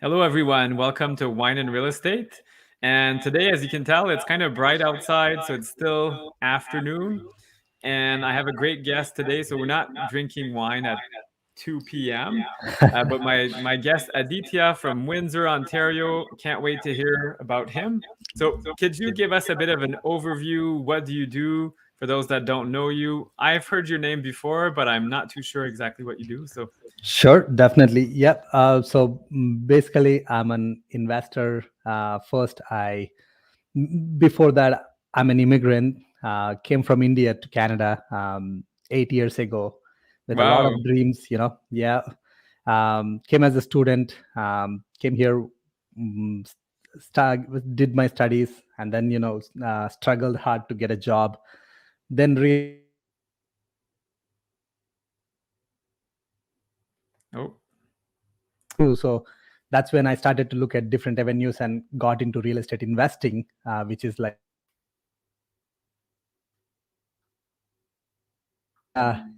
Hello, everyone. Welcome to Wine and Real Estate. And today, as you can tell, it's kind of bright outside, so it's still afternoon. And I have a great guest today. So we're not drinking wine at 2 p.m. But my guest Aditya from Windsor, Ontario. Can't wait to hear about him. So could you give us a bit of an overview? What do you do for those that don't know you? I've heard your name before, but I'm not too sure exactly what you do. So Sure, definitely. Yep. Basically, I'm an investor. First, before that, I'm an immigrant. Came from India to Canada 8 years ago with a lot wow. of dreams. Yeah. Came as a student. Came here, mm, did my studies, and then struggled hard to get a job. Then Oh. so that's when I started to look at different avenues and got into real estate investing, which is like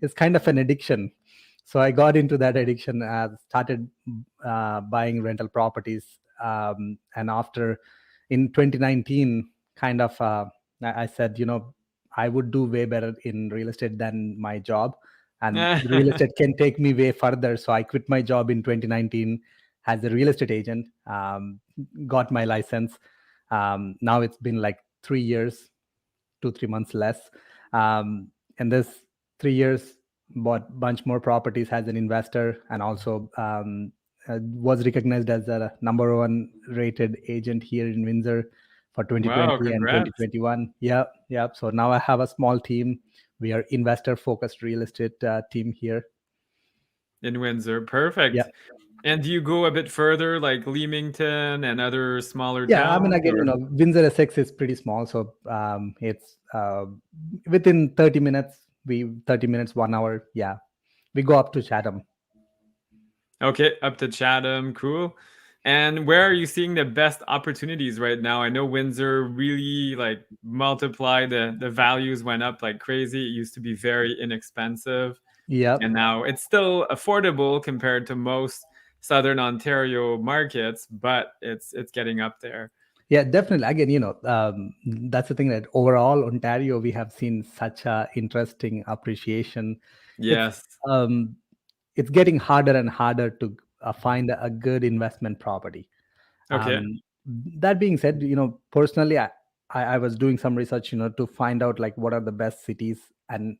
it's kind of an addiction. So I got into that addiction, started buying rental properties, and after in 2019, kind of I said, I would do way better in real estate than my job, and real estate can take me way further. So I quit my job in 2019 as a real estate agent, got my license. Now it's been like 3 years, 2-3 months less, and this 3 years bought bunch more properties as an investor, and also was recognized as a number one rated agent here in Windsor for Wow, 2020 and congrats. 2021. Yeah. So now I have a small team. We are investor focused real estate team here. In Windsor. Perfect. Yeah. And do you go a bit further, like Leamington and other smaller Yeah, I mean, towns, again, or? Windsor Essex is pretty small, so it's within 30 minutes. 30 minutes, 1 hour. Yeah, we go up to Chatham. Okay, up to Chatham. Cool. And where are you seeing the best opportunities right now? I know Windsor really like multiplied, the values went up like crazy. It used to be very inexpensive, Yeah, and now it's still affordable compared to most Southern Ontario markets, but it's getting up there. yeah, definitely. Again, that's the thing, that overall Ontario, we have seen such a interesting appreciation. It's Yes. um, it's getting harder and harder to find a good investment property. Okay. That being said, personally, I was doing some research, to find out like what are the best cities and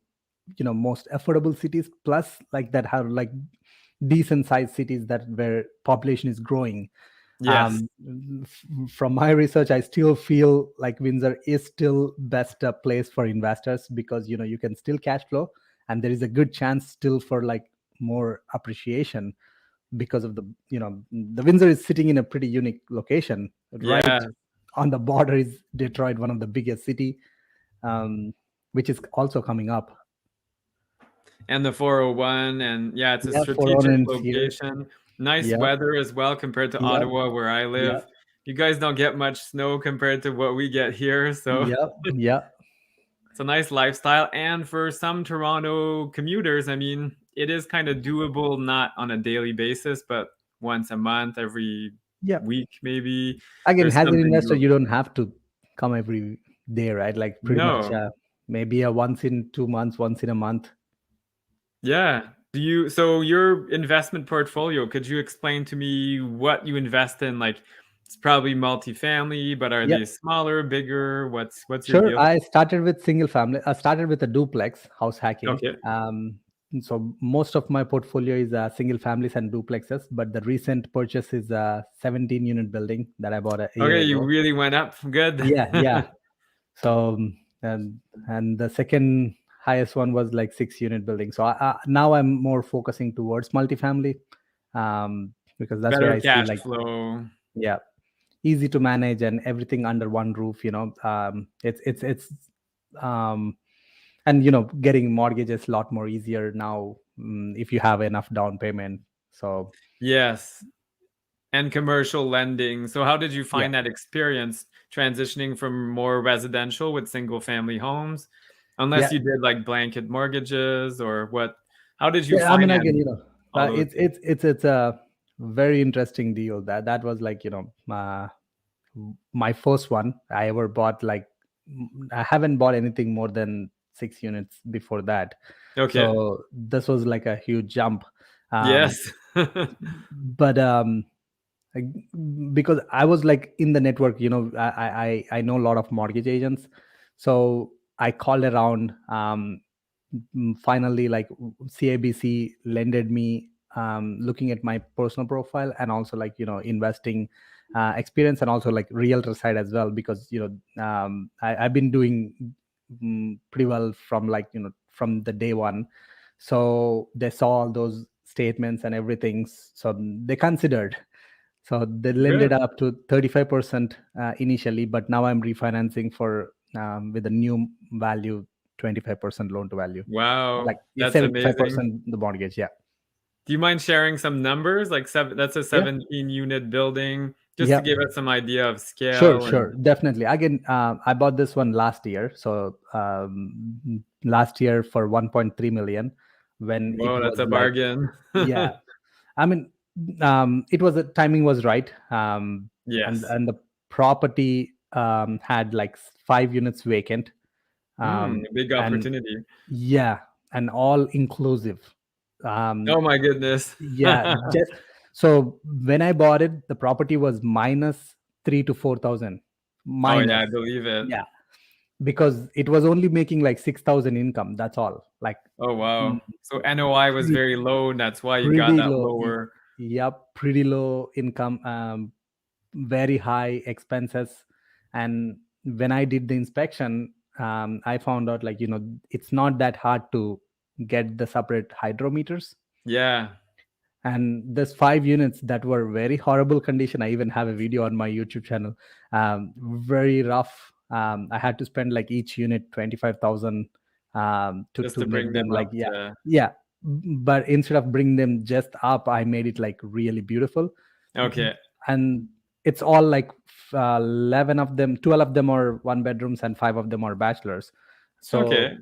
most affordable cities, plus like that have like decent sized cities that where population is growing. Yes. um, from my research, I still feel like Windsor is still best place for investors, because you can still cash flow, and there is a good chance still for like more appreciation, because of the Windsor is sitting in a pretty unique location, right Yeah. on the border is Detroit, one of the biggest city, um, which is also coming up. And the 401, and yeah, it's a Yeah, for strategic owners here. location. Nice Yep, weather as well compared to yep, Ottawa where I live. yep, You guys don't get much snow compared to what we get here, so yep, yep. it's a nice lifestyle. And for some Toronto commuters, I mean, it is kind of doable, not on a daily basis, but once a month, every Yep. week maybe. Again, There's as an something investor, doable. you don't have to come every day, right? Like pretty much, No. maybe a once in 2 months, once in a month. Yeah. So your investment portfolio, could you explain to me what you invest in? Like, it's probably multifamily, but are Yep. they smaller, bigger? What's your Sure. deal? I started with single family. I started with a duplex house hacking. Okay. So most of my portfolio is single families and duplexes, but the recent purchase is a 17 unit building that I bought a year Okay, you ago. really went up. Good. Yeah, yeah. So and the second highest one was like 6 unit building. So now I'm more focusing towards multifamily, because that's where Better I see cash like, flow. yeah, easy to manage and everything under one roof. It's um, and getting mortgages a lot more easier now, if you have enough down payment. So Yes. And commercial lending. So how did you yeah, find that experience transitioning from more residential with single family homes? Unless yeah, you did like blanket mortgages or what? How did you yeah. I mean, finance again, all those it's things? it's it's it's a very interesting deal. That was like, my first one I ever bought. Like, I haven't bought anything more than 6 units before that. Okay. So this was like a huge jump. Um, Yes. but like, because I was like in the network, I know a lot of mortgage agents. So I called around. Finally, like, CIBC lended me, looking at my personal profile, and also like, investing experience, and also like realtor side as well, because I've been doing pretty well from, like, from the day one. So they saw all those statements and everything, so they considered. So they lended Good. up to 35% initially, but now I'm refinancing for, with a new value, 25% loan to value, Wow, like that's amazing. 75% the mortgage. Yeah. Do you mind sharing some numbers? Like that's a Yeah. 17 unit building, just to Yeah. give us some idea of Sure, scale and sure, definitely. Again, I bought this one last year. So last year for 1.3 million, when it whoa, that's was a like, bargain. yeah, I mean, it was, the timing was right. And Yes. the property had like 5 units vacant. Big And opportunity. yeah, and all inclusive. Oh Um, my goodness. yeah, just so when I bought it, the property was minus 3 to 4 thousand. Oh yeah, Minus. I believe it. Yeah, because it was only making like 6,000 income. That's all. Like, Oh mm, wow. So NOI was pretty very low, and that's why you got pretty that low. lower. Yep, pretty low income. Very high expenses. And when I did the inspection, I found out, like, it's not that hard to get the separate hydrometers. Yeah. And there's 5 units that were very horrible condition. I even have a video on my YouTube channel. Very rough. I had to spend like each unit 25,000, Just to to make bring them them like, up yeah, to yeah. But instead of bring them just up, I made it like really beautiful. okay. And it's all like 11 of them, 12 of them are one bedrooms, and 5 of them are bachelors. So Okay.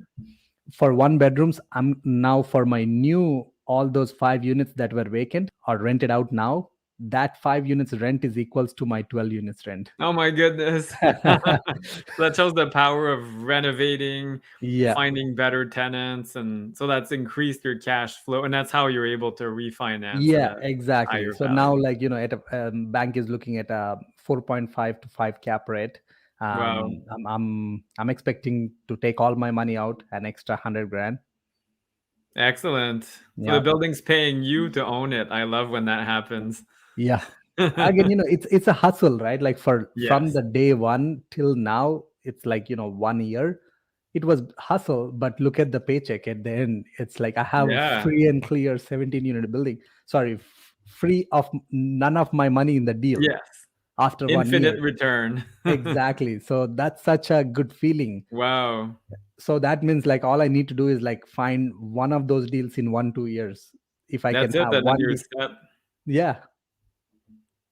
for one bedrooms, I'm now, for my new, all those 5 units that were vacant or rented out now, that 5 units rent is equals to my 12 units rent. Oh my goodness. So that shows the power of renovating, Yeah. finding better tenants, and so that's increased your cash flow, and that's how you're able to refinance at Yeah, a exactly. higher So now, value. like, at a, bank is looking at a 4.5 to 5 cap rate. Wow. I'm expecting to take all my money out, an extra 100 grand. Excellent. So the Yeah. building's paying you to own it. I love when that happens. Yeah. Again, it's a hustle, right? Like, from Yes. the day one till now, it's like, 1 year. It was hustle, but look at the paycheck at the end. It's like I have a Yeah. free and clear 17-unit building. Sorry, free of none of my money in the deal Yes. after 1 year. Infinite return. Exactly. So that's such a good feeling. Wow. So that means, like, all I need to do is like find one of those deals in 1 2 years. If I can That's it, have then one you're deal, set. yeah.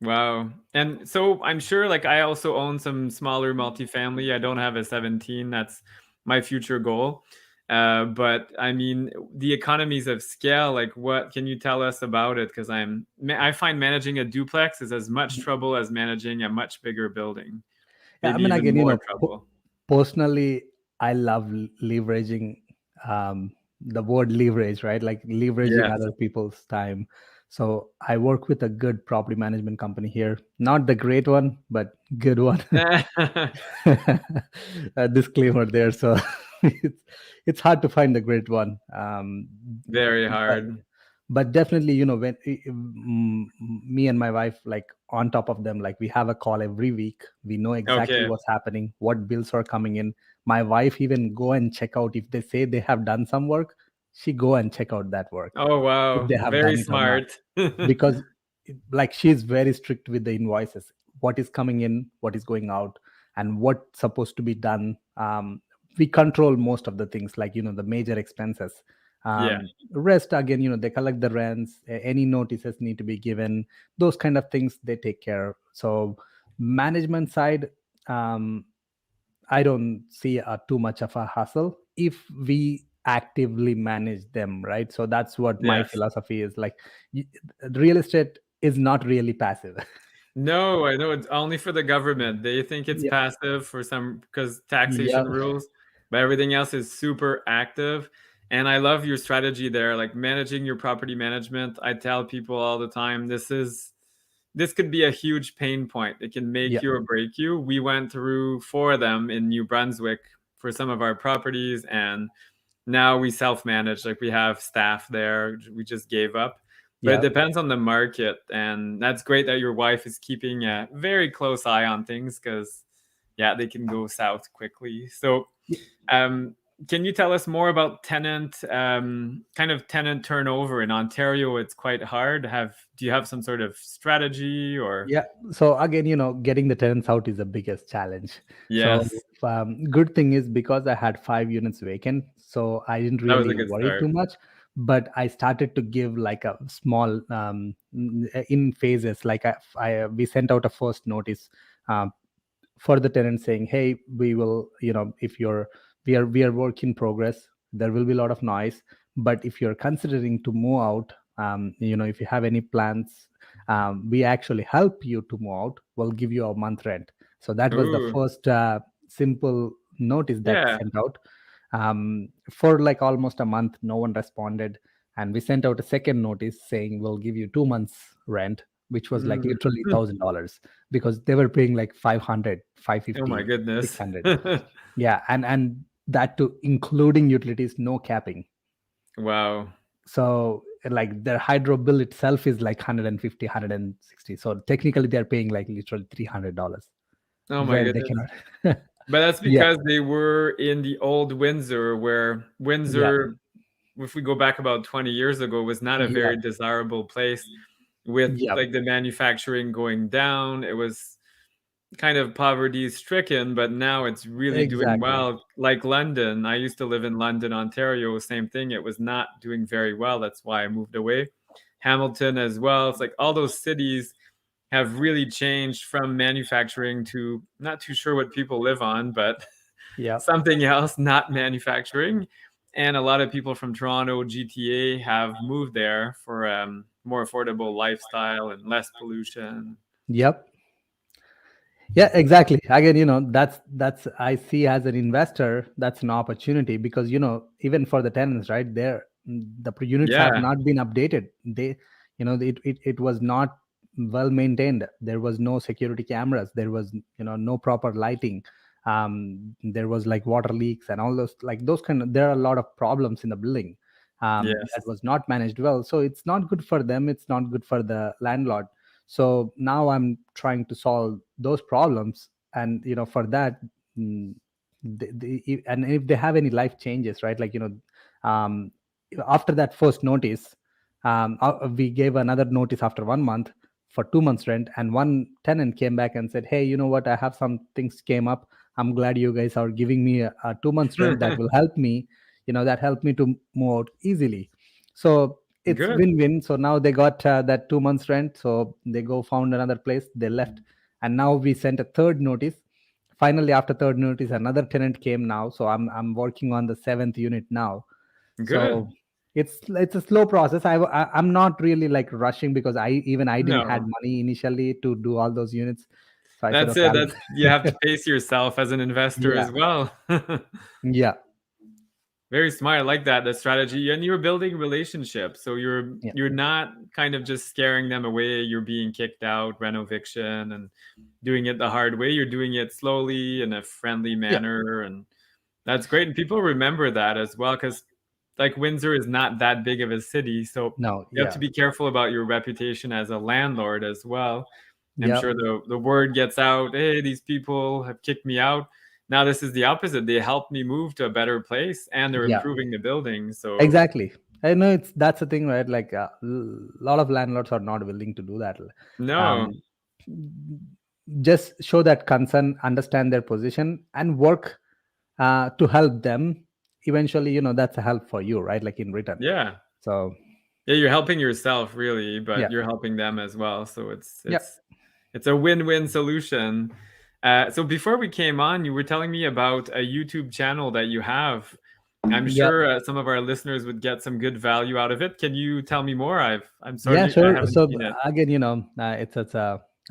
Wow. And so I'm sure like I also own some smaller multifamily. I don't have a 17. That's my future goal. But I mean, the economies of scale, like what can you tell us about it? Because I find managing a duplex is as much trouble as managing a much bigger building, Yeah, I maybe mean, even again, more trouble. personally, I love leveraging, the word leverage, right? Like leveraging Yes. other people's time. So I work with a good property management company here. Not the great one, but good one. A disclaimer there. So it's hard to find the great one. Very But hard. definitely, when me and my wife, like, on top of them, like, we have a call every week. We know exactly Okay. what's happening, what bills are coming in. My wife even go and check out, if they say they have done some work, she go and check out that work, Oh, if wow. they have Very done it or not. smart. Because like, she's very strict with the invoices, what is coming in, what is going out, and what's supposed to be done. We control most of the things, like, the major expenses. Yeah. Rest, again, they collect the rents, any notices need to be given, those kind of things they take care. So management side, um, I don't see too much of a hustle if we actively manage them, right? So that's what my Yes. philosophy is. Like, y- real estate is not really passive. No, I know it's only for the government. They think it's Yeah. passive for some because taxation Yeah. rules, but everything else is super active. And I love your strategy there, like managing your property management. I tell people all the time, this could be a huge pain point. It can make Yeah. you or break you. We went through 4 of them in New Brunswick for some of our properties, and now we self-manage. Like we have staff there. We just gave up. But it Yeah. depends on the market, and that's great that your wife is keeping a very close eye on things because, yeah, they can go south quickly. So, um, can you tell us more about kind of tenant turnover in Ontario? It's quite hard. Do you have some sort of strategy or? Yeah. So again, getting the tenants out is the biggest challenge. So Yes, good thing is because I had 5 units vacant, so I didn't that was a really good worry start. too much. But I started to give like a small in phases. Like we sent out a first notice um, for the tenant saying, hey, we will, if you're we are work in progress, there will be a lot of noise, but if you're considering to move out, if you have any plans, we actually help you to move out, we'll give you a month rent. So that was the Ooh, first simple notice that yeah. sent out. For like almost a month no one responded, and we sent out a second notice saying we'll give you 2 months rent, which was like Mm. literally $1,000, because they were paying like 500, Oh my 550, goodness. 600. Yeah, and that too including utilities, no capping. Wow. So like their hydro bill itself is like 150, 160. So technically they're paying like literally $300 Oh my where they goodness. cannot. But that's Yeah. because they were in the old Windsor, where Yeah. Windsor, if we go back about 20 years ago, was not a Yeah. very desirable place with Yeah. like the manufacturing going down. It was kind of poverty stricken, but now it's really doing Exactly. well. Like London, I used to live in London, Ontario, same thing. It was not doing very well. That's why I moved away. Hamilton as well. It's like all those cities have really changed from manufacturing to not too sure what people live on, but Yeah. something else, not manufacturing. And a lot of people from Toronto, GTA have moved there for more affordable lifestyle and less pollution. Yep. Yeah, exactly. Again, that's I see as an investor, that's an opportunity, because even for the tenants, right there, the units have Yeah. not been updated. It was not well maintained. There was no security cameras. There was no proper lighting. There was like water leaks and all those, like those kind of. There are a lot of problems in the building that Yes. was not managed well. So it's not good for them. It's not good for the landlord. So now I'm trying to solve those problems, and for that, mm, and if they have any life changes, right, like um, after that first notice, we gave another notice after 1 month for 2 months rent, and one tenant came back and said, hey, you know what, I have some things came up, I'm glad you guys are giving me a 2 months rent, that will help me, that helped me to move out easily. So it's Good. win-win. So now they got that 2 months rent, so they go found another place, they left, and now we sent a third notice. Finally, after third notice, another tenant came now, so I'm working on the seventh unit now. So Good. it's a slow process. I'm not really like rushing, because I didn't had No. money initially to do all those units. So I said, That's okay, it. I'll That's you have to pace yourself as an investor yeah. as well. Yeah. Very smart. I like that, the strategy. And you're building relationships. So Yeah. you're not kind of just scaring them away. You're being kicked out, renoviction, and doing it the hard way. You're doing it slowly in a friendly Yeah. manner. And that's great. And people remember that as well, because like Windsor is not that big of a city. So No. you have to Yeah. be careful about your reputation as a landlord as well. I'm Yeah. sure the word gets out, hey, these people have kicked me out. Now this is the opposite. They helped me move to a better place and they're Yeah. improving the building. So Exactly. I know that's the thing, right? Like a lot of landlords are not willing to do that. no. Um, just show that concern, understand their position, and work to help them. Eventually, that's a help for you, right? Like in return. Yeah. So Yeah, you're helping yourself really, but yeah. you're helping them as well. So it's Yeah. it's it's a win-win solution. So before we came on, you were telling me about a YouTube channel that you have. I'm Yeah, sure some of our listeners would get some good value out of it. Can you tell me more? I'm yeah, sorry, I sure. haven't So seen it. again, it's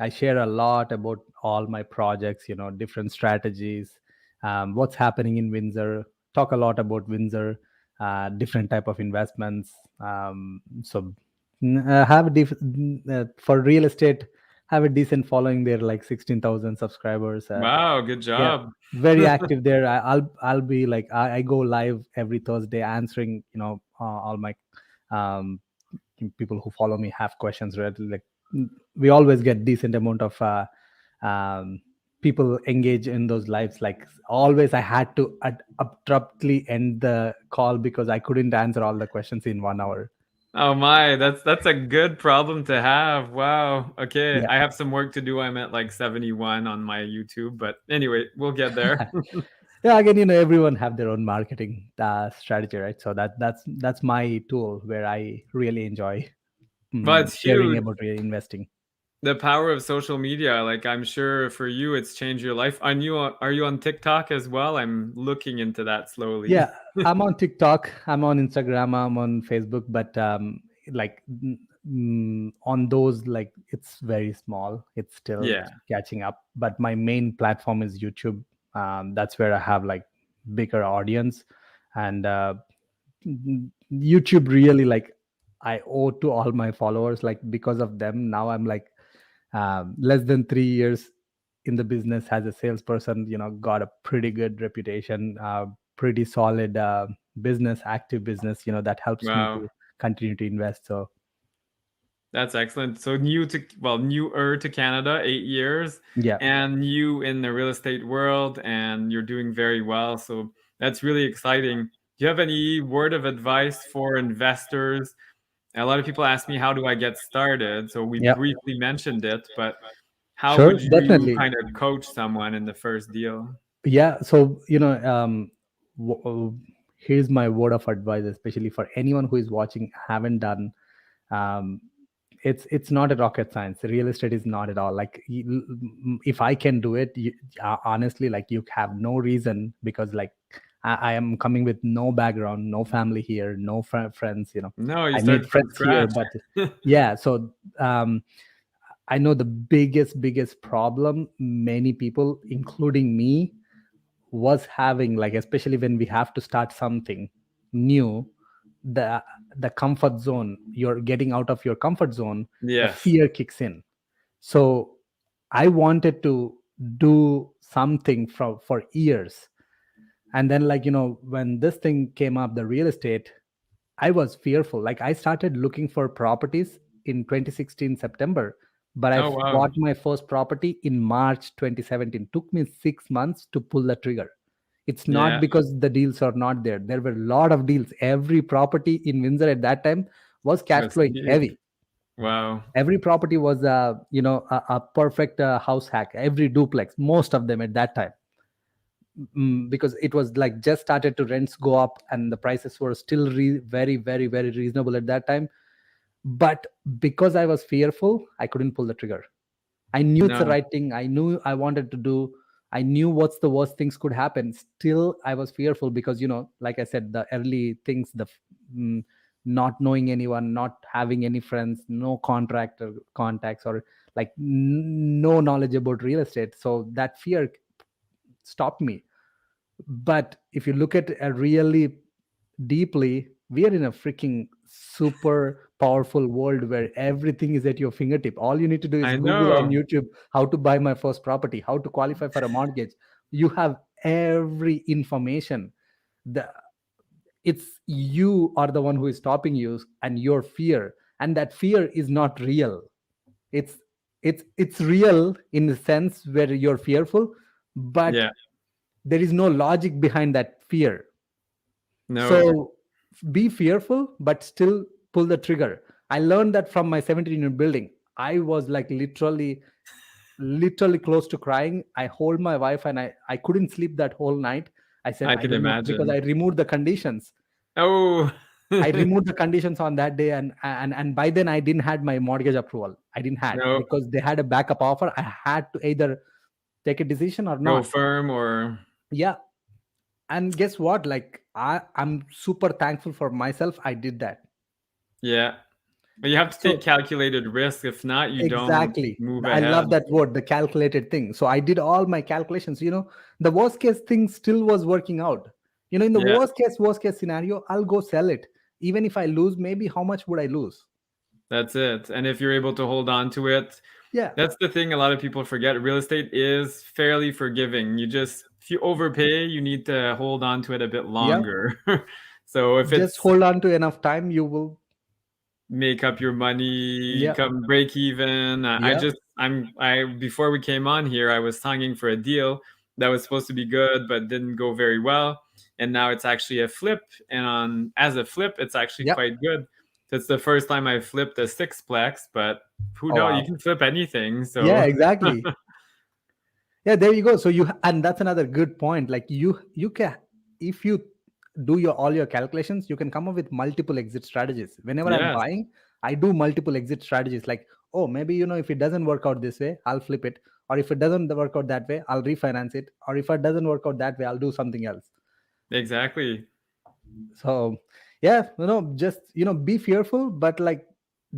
I share a lot about all my projects, different strategies, what's happening in Windsor. Talk a lot about Windsor, different type of investments. So have for real estate, have a decent following there, like 16,000 subscribers. Wow, good Yeah, job. very active there. I'll be like I go live every Thursday answering all my um people who follow me have questions, right? Like we always get decent amount of um people engage in those lives. Like always I had to abruptly end the call because I couldn't answer all the questions in 1 hour. Oh my, that's a good problem to have. Wow. Okay, Yeah. I have some work to do. I'm at like 71 on my YouTube, but anyway, we'll get there. Yeah, again, everyone have their own marketing strategy, right? So that's my tool where I really enjoy Well, it's sharing huge. about really investing. The power of social media. Like I'm sure for you it's changed your life. Are you on TikTok as well? I'm looking into that slowly. Yeah, I'm on TikTok, I'm on Instagram, I'm on Facebook, but like on those, like it's very small. It's still Yeah. catching up. But my main platform is YouTube. That's where I have like bigger audience, and YouTube really, like, I owe to all my followers. Like because of them, now I'm like less than 3 years in the business as a salesperson, got a pretty good reputation, pretty solid business, active business, that helps me Wow. to continue to invest. So That's excellent. So newer to Canada, 8 years, yeah. and new in the real estate world, and you're doing very well. So that's really exciting. Do you have any word of advice for investors? A lot of people ask me, how do I get started? So we Yeah, briefly mentioned it, but how sure, would you definitely. kind of coach someone in the first deal? Yeah, so here's my word of advice, especially for anyone who is watching, haven't done. um, it's not a rocket science. Real estate is not at all like if I can do it, honestly, like you have no reason, because like I am coming with no background, no family here, no friends. No, you I made started from friends here, scratch. but yeah. So I know the biggest problem many people, including me, was having, like especially when we have to start something new, the the comfort zone, you're getting out of your comfort zone, the Yes. fear kicks in. So I wanted to do something for years, and then, like, when this thing came up, the real estate, I was fearful. Like I started looking for properties in 2016 September, but I Oh, wow. bought my first property in March 2017. Took me 6 months to pull the trigger. It's not Yeah, because the deals are not there. There were a lot of deals. Every property in Windsor at that time was cash that's flowing cheap. heavy. Wow. Every property was a perfect house hack. Every duplex, most of them at that time. Because it was like just started to rents go up and the prices were still very very very reasonable at that time. But because I was fearful, I couldn't pull the trigger. I knew it's the No, right thing. I knew I wanted to do. I knew what's the worst things could happen. Still, I was fearful because, like I said, the early things, mm, not knowing anyone, not having any friends, no contractor contacts, or like no knowledge about real estate. So that fear stopped me. But if you look at a really deeply, we are in a freaking super powerful world where everything is at your fingertip. All you need to do is I Google on know. YouTube how to buy my first property, how to qualify for a mortgage. You have every information. The It's you are the one who is stopping you, and your fear, and that fear is not real. It's it's real in the sense where you're fearful, but Yeah. there is no logic behind that fear. No. So be fearful, but still pull the trigger. I learned that from my 17-unit building. I was like literally close to crying. I hold my wife and I couldn't sleep that whole night. I said, I I can don't know, because imagine. I removed the conditions. Oh. I removed the conditions on that day, and by then I didn't had my mortgage approval. I didn't had, No. because they had a backup offer. I had to either take a decision or Go not. firm or Yeah. And guess what? Like I'm super thankful for myself. I did that. Yeah. But you have to take So calculated risk. If not, you don't exactly. move I ahead. love that word, the calculated thing. So I did all my calculations. The worst case thing still was working out. In the Yeah, worst case scenario, I'll go sell it. Even if I lose, maybe how much would I lose? that's it. And if you're able to hold on to it, Yeah. that's the thing a lot of people forget. Real estate is fairly forgiving. You just, if you overpay, you need to hold on to it a bit Yeah. longer. So if Just it's hold on to enough time, you will. make up your money, Yeah. come break even. I Yeah. just, I before we came on here, I was hanging for a deal that was supposed to be good but didn't go very well, and now it's actually a flip. And on as a flip, it's actually Yeah. quite good. It's the first time I flipped a sixplex, but who Oh knows? You wow. can flip anything. Yeah, So exactly. Yeah, there you go. So and that's another good point. Like you can, if you do all your calculations, you can come up with multiple exit strategies. Whenever I'm yes, buying, I do multiple exit strategies. Like, oh, maybe if it doesn't work out this way, I'll flip it. Or if it doesn't work out that way, I'll refinance it. Or if it doesn't work out that way, I'll do something else. exactly. So yeah, just be fearful, but like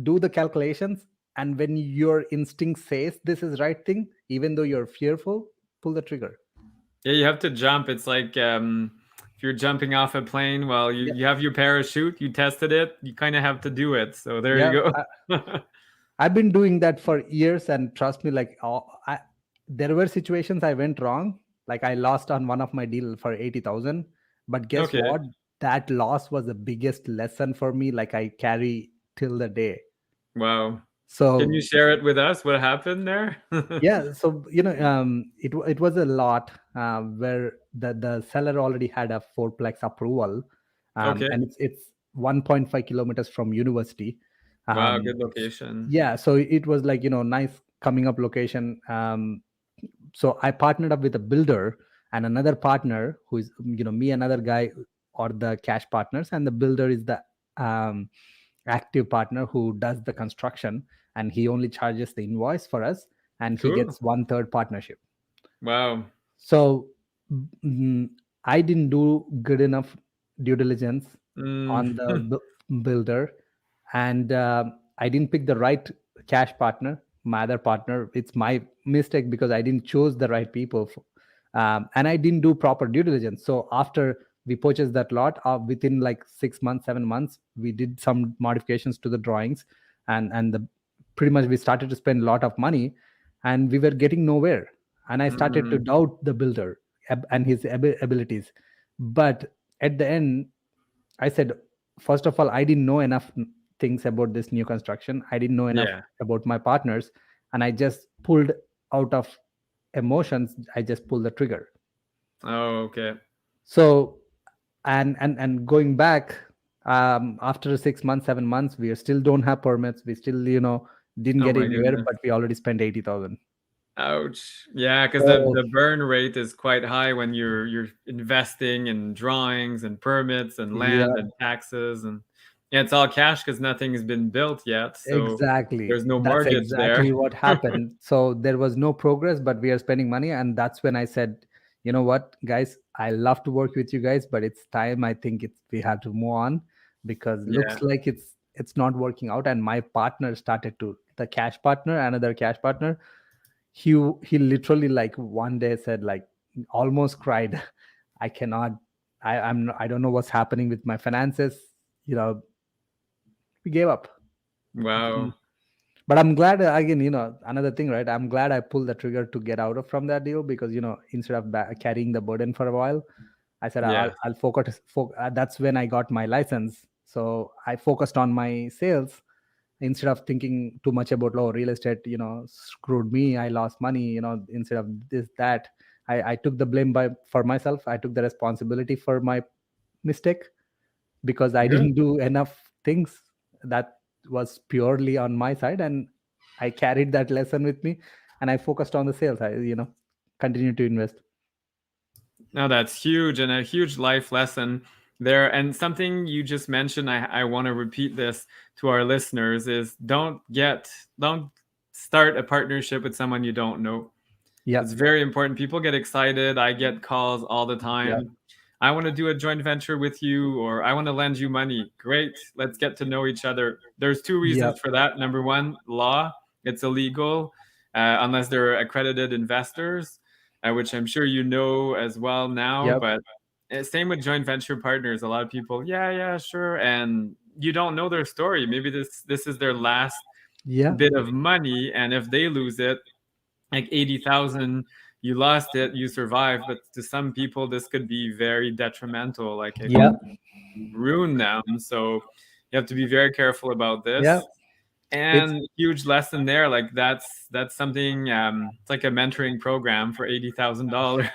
do the calculations. And when your instinct says this is right thing, even though you're fearful, pull the trigger. Yeah, you have to jump. It's like if you're jumping off a plane, well, you have your parachute, you tested it, you kind of have to do it. So there Yeah, you go. I've been doing that for years, and trust me, like there were situations I went wrong. Like I lost on one of my deal for 80,000, but guess Okay. what? That loss was the biggest lesson for me. Like I carry till the day. Wow. Can you So share it with us? What happened there? yeah, so it was a lot where the seller already had a fourplex approval, Okay. and it's 1.5 kilometers from university. Wow, Um, good location. yeah, so it was like nice coming up location. So I partnered up with a builder and another partner who is me, another guy, or the cash partners, and the builder is the um, active partner who does the construction, and he only charges the invoice for us, and he Cool. gets 1/3 partnership. Wow. So mm, I didn't do good enough due diligence Mm. on the builder, and I didn't pick the right cash partner. My other partner, it's my mistake because I didn't choose the right people, and I didn't do proper due diligence. So after we purchased that lot, within like 6 months, 7 months, we did some modifications to the drawings, and pretty much we started to spend a lot of money, and we were getting nowhere. And I started to Mm. doubt the builder and his abilities. But at the end, I said, first of all, I didn't know enough things about this new construction. I didn't know enough Yeah. about my partners, and I just pulled out of emotions. I just pulled the trigger. Oh, okay. So, and going back, after 6 months, 7 months, we still don't have permits. We still, didn't Oh get my anywhere, goodness. but we already spent 80,000. Ouch. Yeah, because So the burn rate is quite high when you're investing in drawings and permits and land yeah, and taxes, and yeah, it's all cash because nothing has been built yet. So exactly. there's no That's mortgage there. exactly what happened. So there was no progress, but we are spending money. And that's when I said, you know what, guys, I love to work with you guys, but it's time. I think we have to move on because Yeah. looks like it's not working out. And my partner started to the cash partner, another cash partner. He literally like one day said like almost cried. I cannot. I don't know what's happening with my finances. We gave up. Wow. But I'm glad, again, another thing, right? I'm glad I pulled the trigger to get out of from that deal because instead of carrying the burden for a while, I said Yeah. I'll focus. That's when I got my license. So I focused on my sales instead of thinking too much about real estate. Screwed me. I lost money. Instead of this that, I took the blame for myself. I took the responsibility for my mistake because I Good. didn't do enough things. That was purely on my side, and I carried that lesson with me, and I focused on the sales. I continued to invest. No, that's huge and a huge life lesson there. And something you just mentioned, I want to repeat this to our listeners is don't start a partnership with someone you don't know. Yeah, It's very important. People get excited. I get calls all the yeah, time. I want to do a joint venture with you, or I want to lend you money. Great, let's get to know each other. There's two Yep. reasons for that. Number one, law, it's illegal unless they're accredited investors, which I'm sure you know as well now. Yep. But same with joint venture partners. A lot of people, yeah, yeah, sure, and you don't know their story. Maybe this is their last Yeah. bit of money, and if they lose it, like 80,000, you lost it, you survived, but to some people this could be very detrimental, like it Yeah. could ruin them. So you have to be very careful about Yeah. this. It's And huge lesson there, like that's something, it's like a mentoring program for $80,000.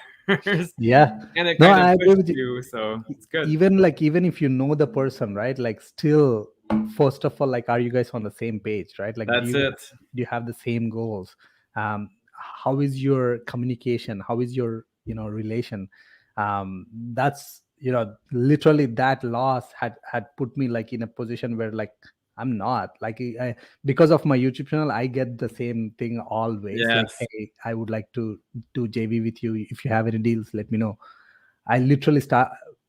yeah. And it No, kind of I agree pushed with you. you, so it's good. Even if you know the person, right? Like still, first of all, like, are you guys on the same page, right? Like, That's it. do you have the same goals? How is your communication? How is your relation? That's literally that loss had put me like in a position where like I'm not like because of my YouTube channel I get the same thing always, like, Yes. hey, I would like to do JV with you. If you have any deals, let me know. I literally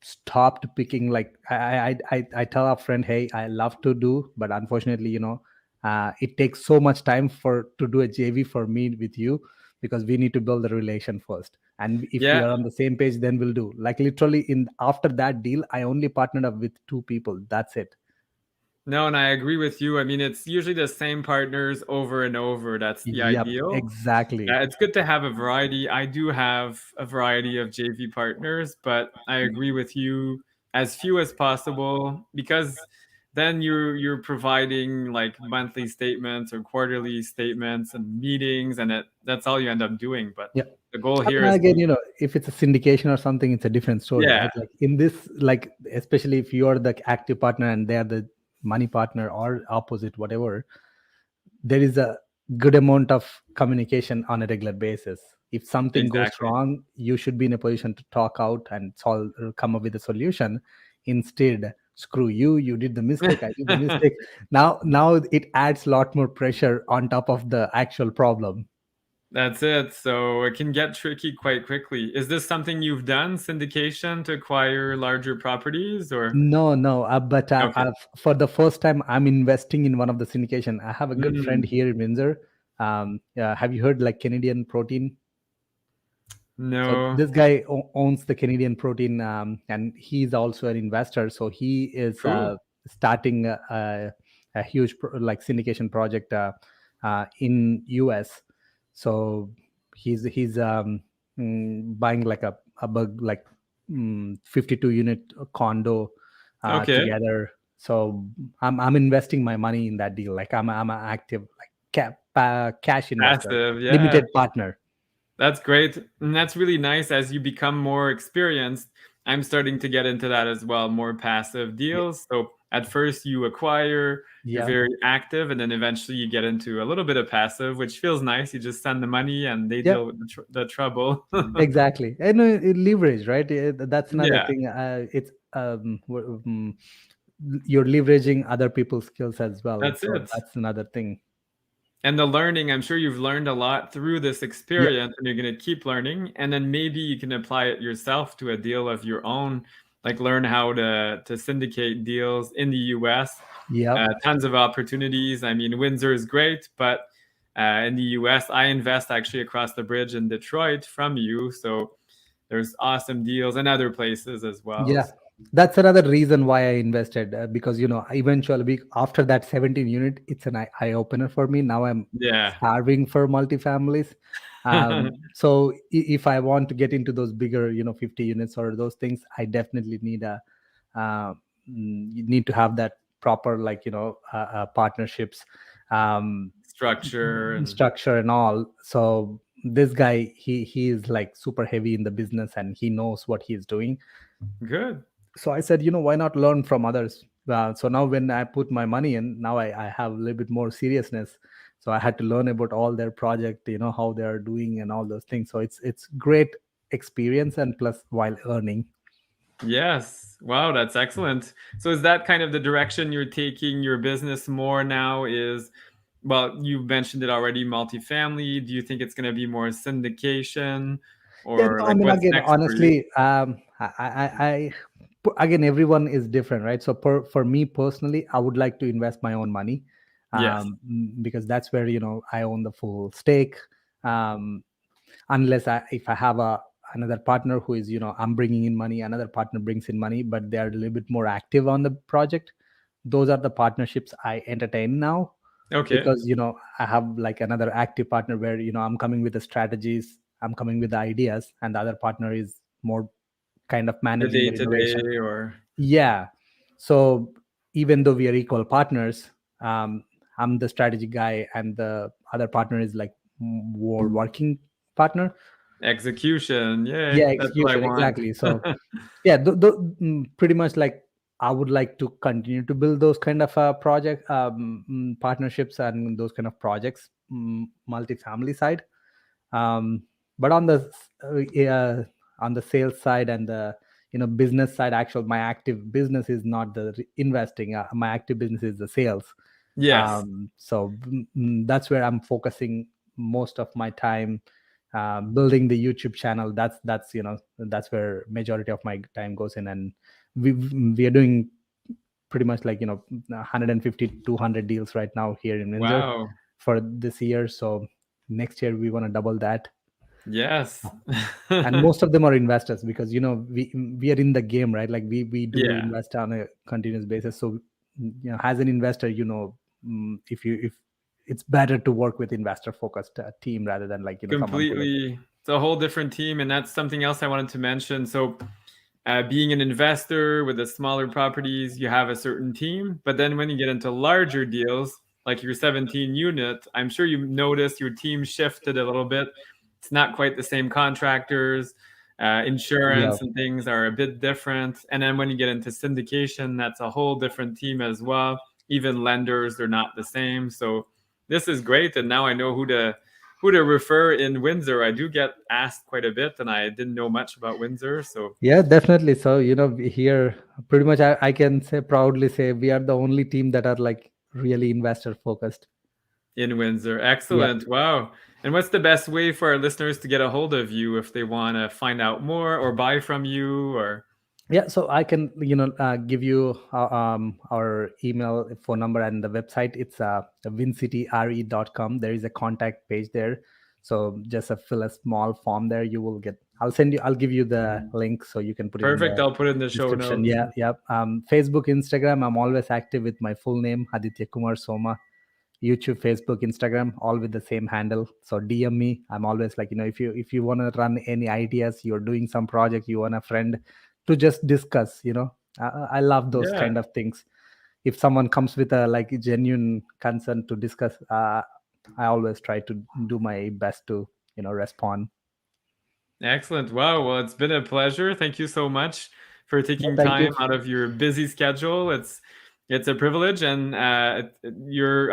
stopped picking. Like I tell a friend, hey, I love to do, but unfortunately, it takes so much time for to do a JV for me with you, because we need to build the relation first. And if we Yeah. are on the same page, then we'll do. Like literally, in after that deal, I only partnered up with 2 people. That's it. No, and I agree with you. I mean, it's usually the same partners over and over. That's the Yep, ideal. exactly. It's good to have a variety. I do have a variety of JV partners, but I agree with you, as few as possible, because then you're providing like monthly statements or quarterly statements and meetings, and that's all you end up doing. But Yeah. the goal I here mean, is again, to, if it's a syndication or something, it's a different story, yeah, right? Like in this, like especially if you're the active partner and they're the money partner or opposite, whatever, there is a good amount of communication on a regular basis. If something goes exactly. wrong, you should be in a position to talk out and solve, or come up with a solution. Instead, screw you, you did the mistake, I did the mistake. Now it adds a lot more pressure on top of the actual problem. That's it. So it can get tricky quite quickly. Is this something you've done, syndication, to acquire larger properties, or? No, no. But Okay. for the first time, I'm investing in one of the syndication. I have a good friend Mm, here in Windsor. Have you heard like Canadian Protein? So no. this guy owns the Canadian Protein, and he's also an investor. So he is Cool. starting a huge like syndication project in US. So he's buying like a bug like 52 unit condo Okay. together. So I'm investing my money in that deal. Like I'm an active like cash investor, Passive, yeah. limited partner. That's great. And that's really nice. As you become more experienced, I'm starting to get into that as well, more passive Yeah. deals. So at first you acquire, you're Yeah. very active, and then eventually you get into a little bit of passive, which feels nice. You just send the money and they Yeah. deal with the trouble. Exactly. And leverage, right? That's another Yeah, thing. It's you're leveraging other people's skills as well. that's So it. that's another thing. And the learning, I'm sure you've learned a lot through this Yeah. experience, and you're going to keep learning. And then maybe you can apply it yourself to a deal of your own, like learn how to syndicate deals in the US. Yeah. Tons of opportunities. I mean, Windsor is great, but in the US, I invest actually across the bridge in Detroit from you. So there's awesome deals and other places as well. Yeah. That's another reason why I invested, because eventually after that 17 unit, it's an eye opener for me. Now I'm Yeah. starving for multifamilies. So if I want to get into those bigger 50 units or those things, I definitely need you need to have that proper like partnerships, um, Structure and structure and all. So this guy, he is like super heavy in the business and he knows what he's doing. good. So I said, why not learn from others? So now when I put my money in, now I have a little bit more seriousness. So I had to learn about all their project, how they are doing and all those things. So it's great experience, and plus while earning. Yes. Wow, that's excellent. So is that kind of the direction you're taking your business more now? Is, well, you mentioned it already, multifamily. Do you think it's going to be more syndication, Yeah, or no, I like mean, what's again, next for you? honestly, Again, everyone is different, right? So for me personally, I would like to invest my own money, Yes. because that's where I own the full stake. Um, unless if I have another partner who is, I'm bringing in money, another partner brings in money, but they are a little bit more active on the project. Those are the partnerships I entertain now, Okay. because I have like another active partner where I'm coming with the strategies, I'm coming with the ideas, and the other partner is more kind of The managing day the to innovation. day or Yeah. So even though we are equal partners, I'm the strategy guy, and the other partner is like more working partner. execution. Yay. Yeah, That's what I execution, want. exactly. So yeah, pretty much like I would like to continue to build those kind of project partnerships and those kind of projects, multifamily side. um, but on the sales side and the business side, actual my active business is not the investing. My active business is the sales. Yes. So that's where I'm focusing most of my time, building the YouTube channel. That's where majority of my time goes in. And we are doing pretty much like 150 200 deals right now here in Windsor Wow. for this year. So next year we want to double that. Yes. And most of them are investors, because we are in the game, right? Like we do Yeah. invest on a continuous basis. So as an investor, if it's better to work with investor focused team rather than like someone who like. Completely. It's a whole different team, and that's something else I wanted to mention. So, being an investor with the smaller properties, you have a certain team, but then when you get into larger deals, like your 17 unit, I'm sure you noticed your team shifted a little bit. It's not quite the same contractors. Yeah. Insurance and things are a bit different. And then when you get into syndication, that's a whole different team as well. Even lenders, they're not the same. So this is great, and now I know who to refer in Windsor. I do get asked quite a bit, and I didn't know much about Windsor. So Yeah, definitely. So here pretty much I can say proudly say we are the only team that are like really investor focused. in Windsor, Yeah. excellent. Wow. And what's the best way for our listeners to get a hold of you if they want to find out more or buy from you or Yeah, so I can give you our email, phone number, and the website. It's wincityre.com. There is a contact page there, so just fill a small form there. You will get, I'll give you the link so you can put it in perfect? the I'll put it in the show description. notes. Yeah, yeah. Facebook, Instagram, I'm always active with my full name, Aditya Kumar Soma. YouTube, Facebook, Instagram, all with the same handle. So DM me. I'm always like, if you want to run any ideas, you're doing some project, you want a friend to just discuss. I love those Yeah. kind of things. If someone comes with a like genuine concern to discuss, I always try to do my best to respond. Excellent. Wow. Well, it's been a pleasure. Thank you so much for No, taking thank you. time out of your busy schedule. It's a privilege, and I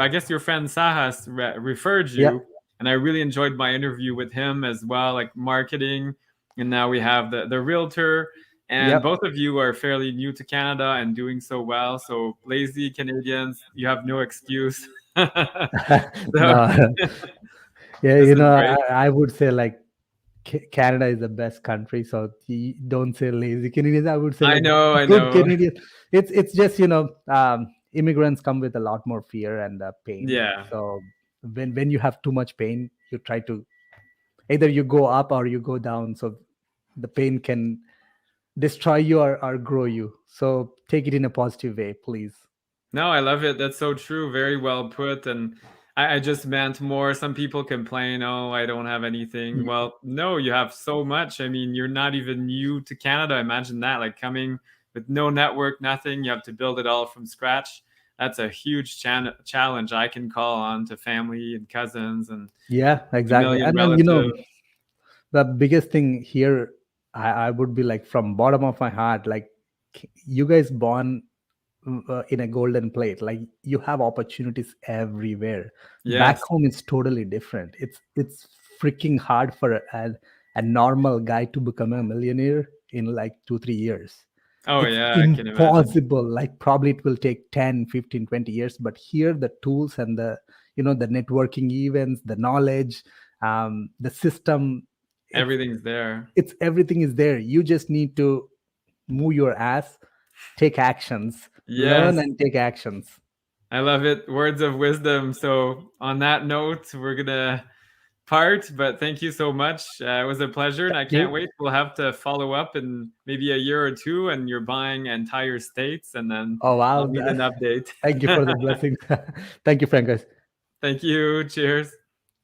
guess your friend Sahas referred Yeah, you, and I really enjoyed my interview with him as well, like marketing. And now we have the realtor, and yep. both of you are fairly new to Canada and doing so well. So lazy Canadians, you have no excuse. So No, yeah, this is great. I would say like Canada is the best country. So don't say lazy Canadians. I would say I like know, I good know. Canadians. It's just immigrants come with a lot more fear and pain. Yeah. So when you have too much pain, you try to either you go up or you go down. So the pain can destroy you or grow you. So take it in a positive way, please. No, I love it. That's so true. Very well put. And I just meant more. Some people complain, oh, I don't have anything. Mm. Well, no, you have so much. I mean, you're not even new to Canada. Imagine that, like coming with no network, nothing. You have to build it all from scratch. That's a huge challenge. I can call on to family and cousins and Yeah, a exactly. million And relatives. the biggest thing here, I would be like from bottom of my heart, like you guys born in a golden plate. Like you have opportunities everywhere. Back Yes. home it's totally different. It's freaking hard for a normal guy to become a millionaire in like 2 3 years. Oh, It's yeah, I can imagine. impossible. Like probably it will take 10 15 20 years, but here the tools and the networking events, the knowledge, the system, it's Everything's there. everything is there. You just need to move your ass, take actions, Yes. learn and take actions. I love it. Words of wisdom. So on that note, we're gonna part, but thank you so much. It was a pleasure, and I Thank you. can't wait. We'll have to follow up in maybe a year or two, and you're buying entire states, and then Oh wow! I'll need an update. Thank you for the blessings. Thank you, Francis. Thank you. Cheers.